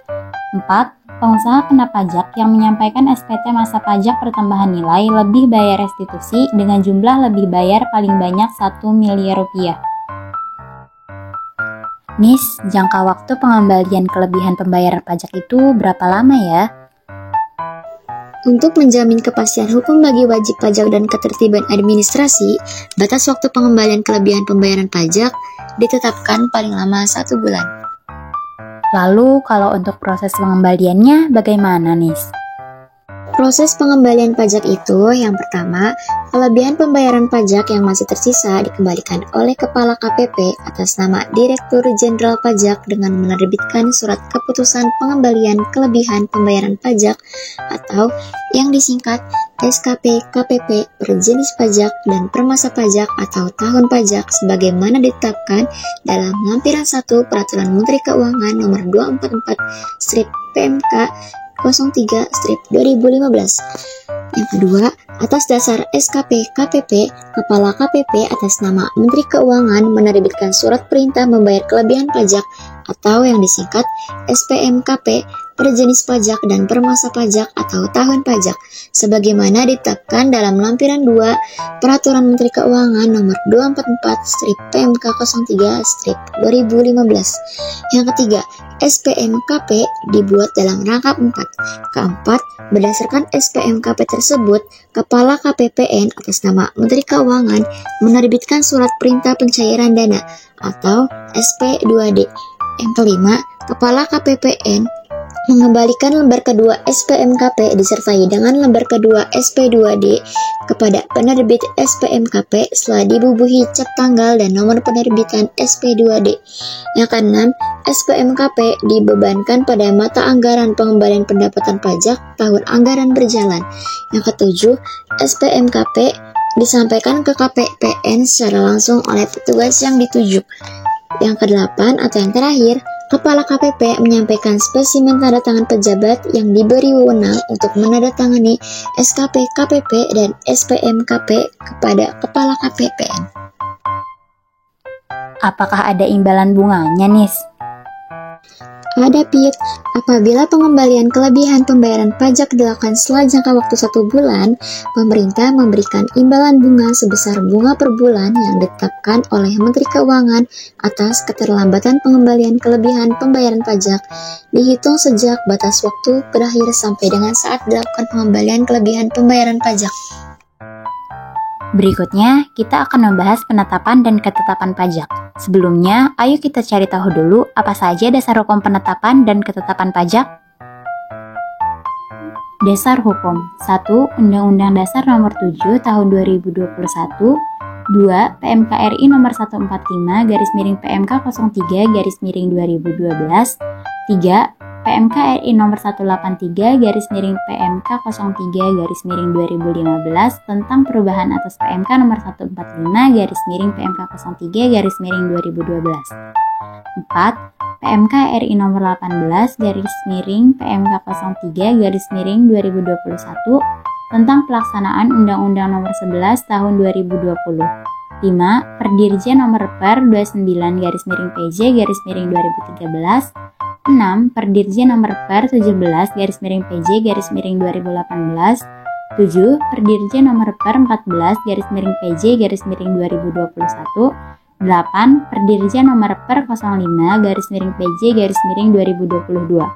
4. Pengusaha kena pajak yang menyampaikan SPT masa pajak pertambahan nilai lebih bayar restitusi dengan jumlah lebih bayar paling banyak 1 miliar rupiah. Miss, jangka waktu pengembalian kelebihan pembayaran pajak itu berapa lama ya? Untuk menjamin kepastian hukum bagi wajib pajak dan ketertiban administrasi, batas waktu pengembalian kelebihan pembayaran pajak ditetapkan paling lama 1 bulan. Lalu kalau untuk proses pengembaliannya bagaimana, Nis? Proses pengembalian pajak itu yang pertama, kelebihan pembayaran pajak yang masih tersisa dikembalikan oleh Kepala KPP atas nama Direktur Jenderal Pajak dengan menerbitkan surat keputusan pengembalian kelebihan pembayaran pajak atau yang disingkat SKP KPP per jenis pajak dan per masa pajak atau tahun pajak sebagaimana ditetapkan dalam lampiran 1 Peraturan Menteri Keuangan Nomor 244/PMK 03/2015. Yang kedua, atas dasar SKP KPP, Kepala KPP atas nama Menteri Keuangan menerbitkan surat perintah membayar kelebihan pajak atau yang disingkat SPMKP per jenis pajak dan per masa pajak atau tahun pajak sebagaimana ditetapkan dalam lampiran 2 Peraturan Menteri Keuangan Nomor 244/PMK 03/2015. Yang ketiga, SPMKP dibuat dalam rangkap 4. Keempat, berdasarkan SPMKP tersebut, Kepala KPPN atas nama Menteri Keuangan menerbitkan surat perintah pencairan dana atau SP2D. Yang kelima, Kepala KPPN mengembalikan lembar kedua SPMKP disertai dengan lembar kedua SP2D kepada penerbit SPMKP setelah dibubuhi cap tanggal dan nomor penerbitan SP2D. Yang keenam, SPMKP dibebankan pada mata anggaran pengembalian pendapatan pajak tahun anggaran berjalan. Yang ketujuh, SPMKP disampaikan ke KPPN secara langsung oleh petugas yang ditunjuk. Yang ke-8 atau yang terakhir, Kepala KPP menyampaikan spesimen tanda tangan pejabat yang diberi wewenang untuk menandatangani SKP KPP dan SPM KP kepada Kepala KPPN. Apakah ada imbalan bunganya, Nis? Ada, Pit. Apabila pengembalian kelebihan pembayaran pajak dilakukan setelah jangka waktu 1 bulan, pemerintah memberikan imbalan bunga sebesar bunga per bulan yang ditetapkan oleh Menteri Keuangan atas keterlambatan pengembalian kelebihan pembayaran pajak, dihitung sejak batas waktu berakhir sampai dengan saat dilakukan pengembalian kelebihan pembayaran pajak. Berikutnya, kita akan membahas penetapan dan ketetapan pajak. Sebelumnya, ayo kita cari tahu dulu apa saja dasar hukum penetapan dan ketetapan pajak. Dasar hukum 1. Undang-Undang Dasar Nomor 7 Tahun 2021. 2. PMK RI Nomor 145 PMK 03 2012. 3. PMK RI Nomor 183 PMK 03 2015 tentang perubahan atas PMK Nomor 145 PMK 03 2012. 4. PMK RI Nomor 18 PMK 03 2021 tentang pelaksanaan Undang-Undang Nomor 11 Tahun 2020. 5. Perdirjen Nomor Per 29 PJ 2013. 6. Perdirjen Nomor Per 17 PJ 2018. 7. Perdirjen Nomor Per 14 PJ 2021. 8. Perdirjen Nomor Per 05 PJ 2022. 9.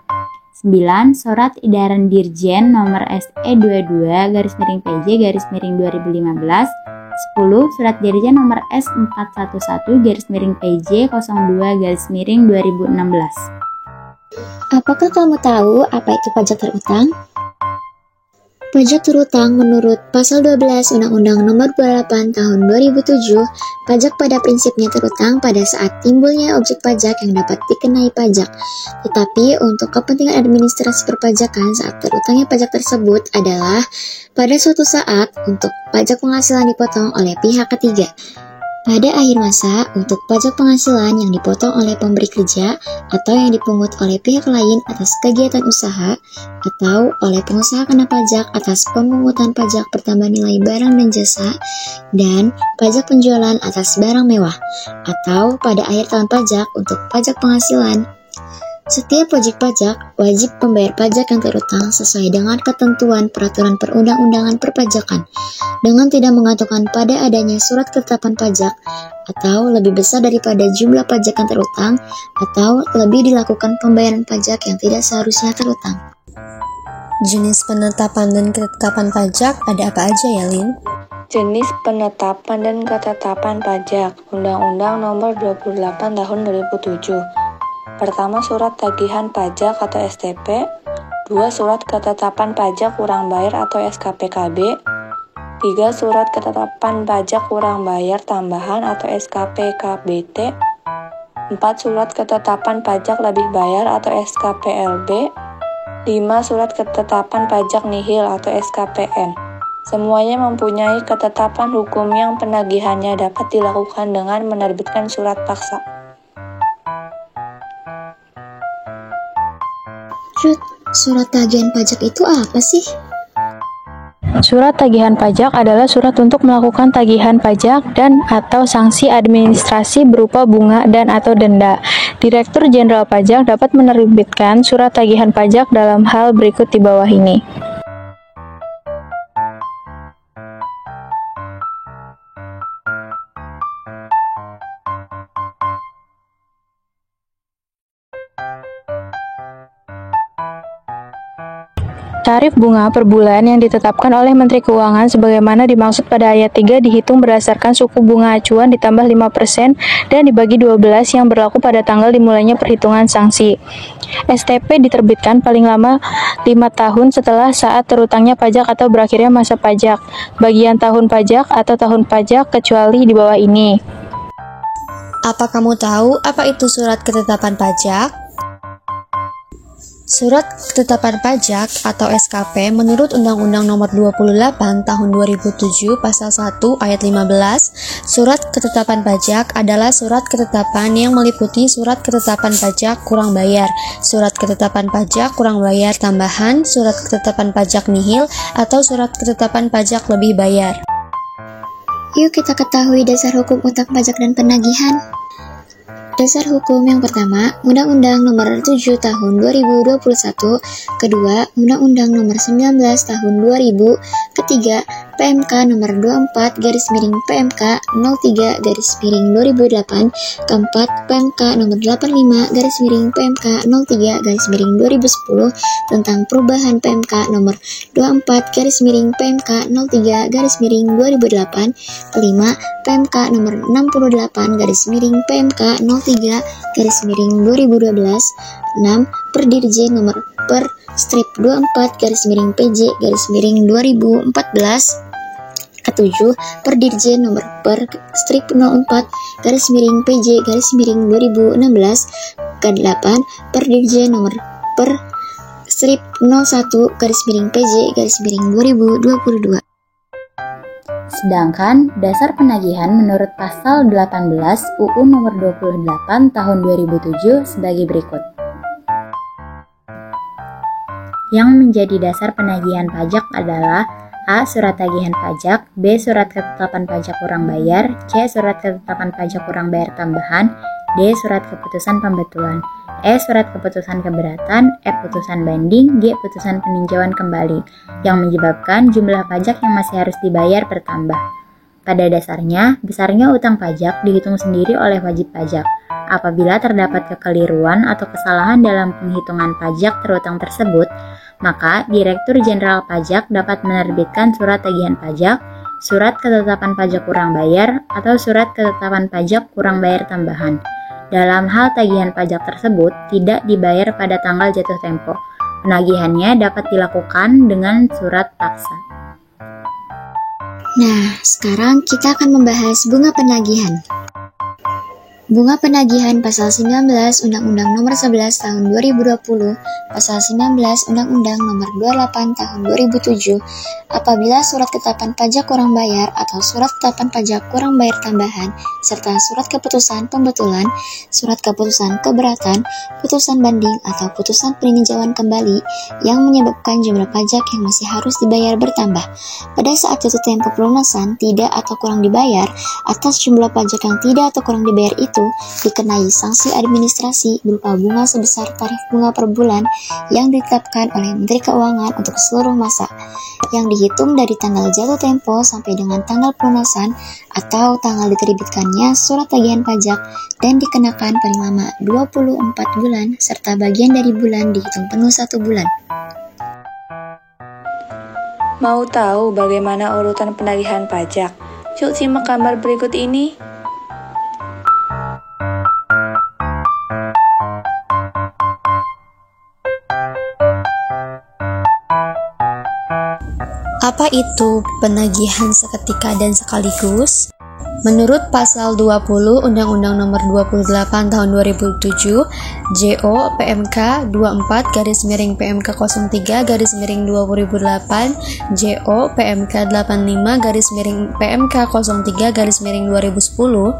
Surat Edaran Dirjen Nomor SE 22 PJ 2015. 10. Surat Dirjen Nomor S411 PJ 02 2016. Apakah kamu tahu apa itu pajak terutang? Pajak terutang menurut Pasal 12 Undang-Undang Nomor 28 Tahun 2007, pajak pada prinsipnya terutang pada saat timbulnya objek pajak yang dapat dikenai pajak. Tetapi untuk kepentingan administrasi perpajakan saat terutangnya pajak tersebut adalah pada suatu saat untuk pajak penghasilan dipotong oleh pihak ketiga. Pada akhir masa, untuk pajak penghasilan yang dipotong oleh pemberi kerja atau yang dipungut oleh pihak lain atas kegiatan usaha atau oleh pengusaha kena pajak atas pemungutan pajak pertambahan nilai barang dan jasa dan pajak penjualan atas barang mewah atau pada akhir tahun pajak untuk pajak penghasilan. Setiap wajib pajak wajib membayar pajak yang terutang sesuai dengan ketentuan peraturan perundang-undangan perpajakan dengan tidak mengantukkan pada adanya surat ketetapan pajak atau lebih besar daripada jumlah pajak yang terutang atau lebih dilakukan pembayaran pajak yang tidak seharusnya terutang. Jenis penetapan dan ketetapan pajak ada apa aja ya, Lin? Jenis penetapan dan ketetapan pajak Undang-Undang Nomor 28 Tahun 2007. Pertama, surat tagihan pajak atau STP. 2. Surat ketetapan pajak kurang bayar atau SKPKB. 3. Surat ketetapan pajak kurang bayar tambahan atau SKPKBT. 4. Surat ketetapan pajak lebih bayar atau SKPLB. 5. Surat ketetapan pajak nihil atau SKPN. Semuanya mempunyai ketetapan hukum yang penagihannya dapat dilakukan dengan menerbitkan surat paksa. Surat tagihan pajak itu apa sih? Surat tagihan pajak adalah surat untuk melakukan tagihan pajak dan atau sanksi administrasi berupa bunga dan atau denda. Direktur Jenderal Pajak dapat menerbitkan surat tagihan pajak dalam hal berikut di bawah ini. Tarif bunga per bulan yang ditetapkan oleh Menteri Keuangan sebagaimana dimaksud pada ayat 3 dihitung berdasarkan suku bunga acuan ditambah 5% dan dibagi 12 yang berlaku pada tanggal dimulainya perhitungan sanksi. STP diterbitkan paling lama 5 tahun setelah saat terutangnya pajak atau berakhirnya masa pajak. Bagian tahun pajak atau tahun pajak kecuali di bawah ini. Apa kamu tahu apa itu surat ketetapan pajak? Surat Ketetapan Pajak atau SKP menurut Undang-Undang Nomor 28 Tahun 2007 Pasal 1 Ayat 15, Surat Ketetapan Pajak adalah surat ketetapan yang meliputi surat ketetapan pajak kurang bayar, surat ketetapan pajak kurang bayar tambahan, surat ketetapan pajak nihil, atau surat ketetapan pajak lebih bayar. Yuk kita ketahui dasar hukum utang pajak dan penagihan. Dasar hukum yang pertama, Undang-Undang Nomor 7 Tahun 2021, kedua, Undang-Undang Nomor 19 Tahun 2000, ketiga, PMK Nomor 24/PMK 03/2008, keempat, PMK Nomor 85/PMK 03/2010 tentang perubahan PMK Nomor 24/PMK 03/2008, kelima, PMK Nomor 68/PMK 03/2012, 6. Perdirjen Nomor Per Strip 24/PJ/2014, ketujuh, Perdirjen Nomor Per Strip 04/PJ/2016, kedelapan, Perdirjen Nomor Per Strip 01/PJ/2022. Sedangkan dasar penagihan menurut pasal 18 UU nomor 28 tahun 2007 sebagai berikut. Yang menjadi dasar penagihan pajak adalah A. Surat tagihan pajak, B. Surat ketetapan pajak kurang bayar, C. Surat ketetapan pajak kurang bayar tambahan, D. Surat keputusan pembetulan, E. Surat keputusan keberatan, F. Putusan banding, G. Putusan peninjauan kembali, yang menyebabkan jumlah pajak yang masih harus dibayar bertambah. Pada dasarnya, besarnya utang pajak dihitung sendiri oleh wajib pajak. Apabila terdapat kekeliruan atau kesalahan dalam penghitungan pajak terutang tersebut, maka Direktur Jenderal Pajak dapat menerbitkan surat tagihan pajak, surat ketetapan pajak kurang bayar, atau surat ketetapan pajak kurang bayar tambahan. Dalam hal tagihan pajak tersebut tidak dibayar pada tanggal jatuh tempo, penagihannya dapat dilakukan dengan surat paksa. Nah, sekarang kita akan membahas bunga penagihan. Bunga penagihan Pasal 19 Undang-Undang Nomor 11 Tahun 2020, Pasal 19 Undang-Undang Nomor 28 Tahun 2007, apabila surat ketetapan pajak kurang bayar atau surat ketetapan pajak kurang bayar tambahan, serta surat keputusan pembetulan, surat keputusan keberatan, putusan banding atau putusan peninjauan kembali yang menyebabkan jumlah pajak yang masih harus dibayar bertambah. Pada saat jatuh tempo pelunasan tidak atau kurang dibayar, atas jumlah pajak yang tidak atau kurang dibayar itu dikenai sanksi administrasi berupa bunga sebesar tarif bunga per bulan yang ditetapkan oleh Menteri Keuangan untuk seluruh masa, yang dihitung dari tanggal jatuh tempo sampai dengan tanggal pelunasan atau tanggal diterbitkannya surat tagihan pajak, dan dikenakan paling lama 24 bulan serta bagian dari bulan dihitung penuh 1 bulan. Mau tahu bagaimana urutan penagihan pajak? Yuk simak gambar berikut ini. Apa itu penagihan seketika dan sekaligus? Menurut Pasal 20 Undang-Undang Nomor 28 Tahun 2007, JO PMK 24/PMK 03/2008, JO PMK 85/PMK 03/2010,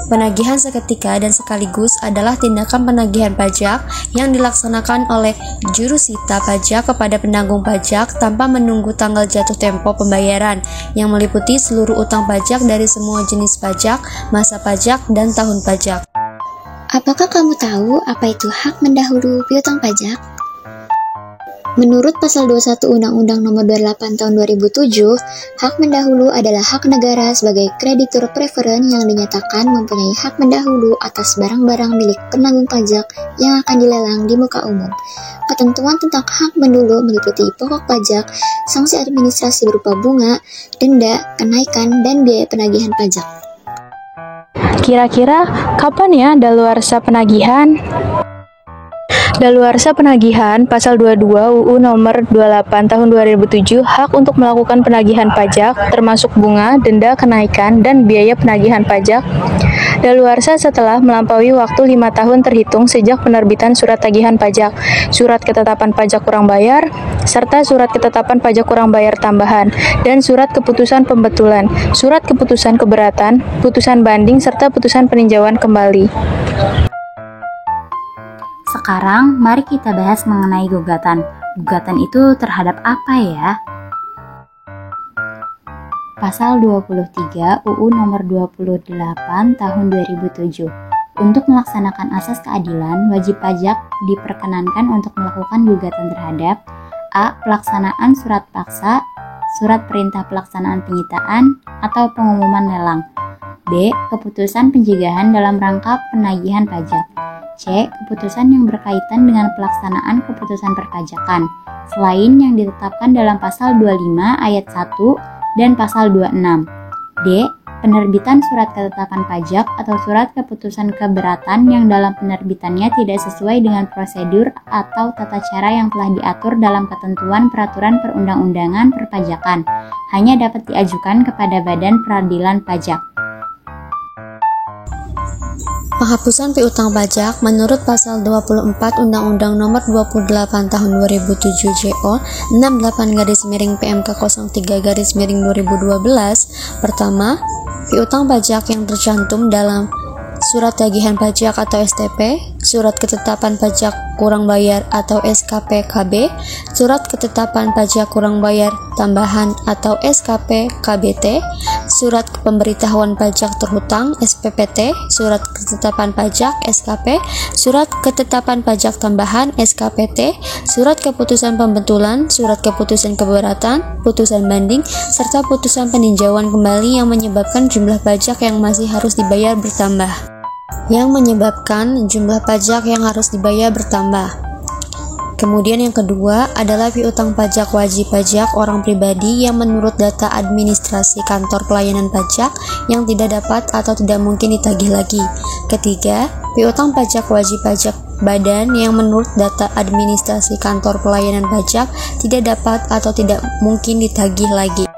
penagihan seketika dan sekaligus adalah tindakan penagihan pajak yang dilaksanakan oleh jurusita pajak kepada penanggung pajak tanpa menunggu tanggal jatuh tempo pembayaran, yang meliputi seluruh utang pajak dari semua jenis pajak, masa pajak, dan tahun pajak. Apakah kamu tahu apa itu hak mendahului piutang pajak? Menurut Pasal 21 Undang-Undang Nomor 28 Tahun 2007, hak mendahulu adalah hak negara sebagai kreditur preferen yang dinyatakan mempunyai hak mendahulu atas barang-barang milik penanggung pajak yang akan dilelang di muka umum. Ketentuan tentang hak mendahulu meliputi pokok pajak, sanksi administrasi berupa bunga, denda, kenaikan, dan biaya penagihan pajak. Kira-kira kapan ya daluarsa penagihan? Daluarsa penagihan Pasal 22 UU Nomor 28 Tahun 2007 hak untuk melakukan penagihan pajak termasuk bunga, denda, kenaikan, dan biaya penagihan pajak. Daluarsa setelah melampaui waktu 5 tahun terhitung sejak penerbitan surat tagihan pajak, surat ketetapan pajak kurang bayar, serta surat ketetapan pajak kurang bayar tambahan, dan surat keputusan pembetulan, surat keputusan keberatan, putusan banding, serta putusan peninjauan kembali. Sekarang, mari kita bahas mengenai gugatan. Gugatan itu terhadap apa ya? Pasal 23 UU Nomor 28 Tahun 2007. Untuk melaksanakan asas keadilan, wajib pajak diperkenankan untuk melakukan gugatan terhadap A. Pelaksanaan surat paksa, surat perintah pelaksanaan penyitaan, atau pengumuman lelang. B. Keputusan pencegahan dalam rangka penagihan pajak. C. Keputusan yang berkaitan dengan pelaksanaan keputusan perpajakan, selain yang ditetapkan dalam Pasal 25 Ayat 1 dan Pasal 26. D. Penerbitan surat ketetapan pajak atau surat keputusan keberatan yang dalam penerbitannya tidak sesuai dengan prosedur atau tata cara yang telah diatur dalam ketentuan peraturan perundang-undangan perpajakan, hanya dapat diajukan kepada Badan Peradilan Pajak. Penghapusan piutang pajak menurut Pasal 24 Undang-Undang Nomor 28 Tahun 2007 JO 68-PMK03-2012. Pertama, piutang pajak yang tercantum dalam surat tagihan pajak atau STP, surat ketetapan pajak kurang bayar atau SKP-KB, surat ketetapan pajak kurang bayar tambahan atau SKP-KBT, surat pemberitahuan pajak terhutang SPPT, surat ketetapan pajak SKP, surat ketetapan pajak tambahan SKPT, surat keputusan pembetulan, surat keputusan keberatan, putusan banding, serta putusan peninjauan kembali yang menyebabkan jumlah pajak yang masih harus dibayar bertambah. Kemudian yang kedua adalah piutang pajak wajib pajak orang pribadi yang menurut data administrasi kantor pelayanan pajak yang tidak dapat atau tidak mungkin ditagih lagi. Ketiga, piutang pajak wajib pajak badan yang menurut data administrasi kantor pelayanan pajak tidak dapat atau tidak mungkin ditagih lagi.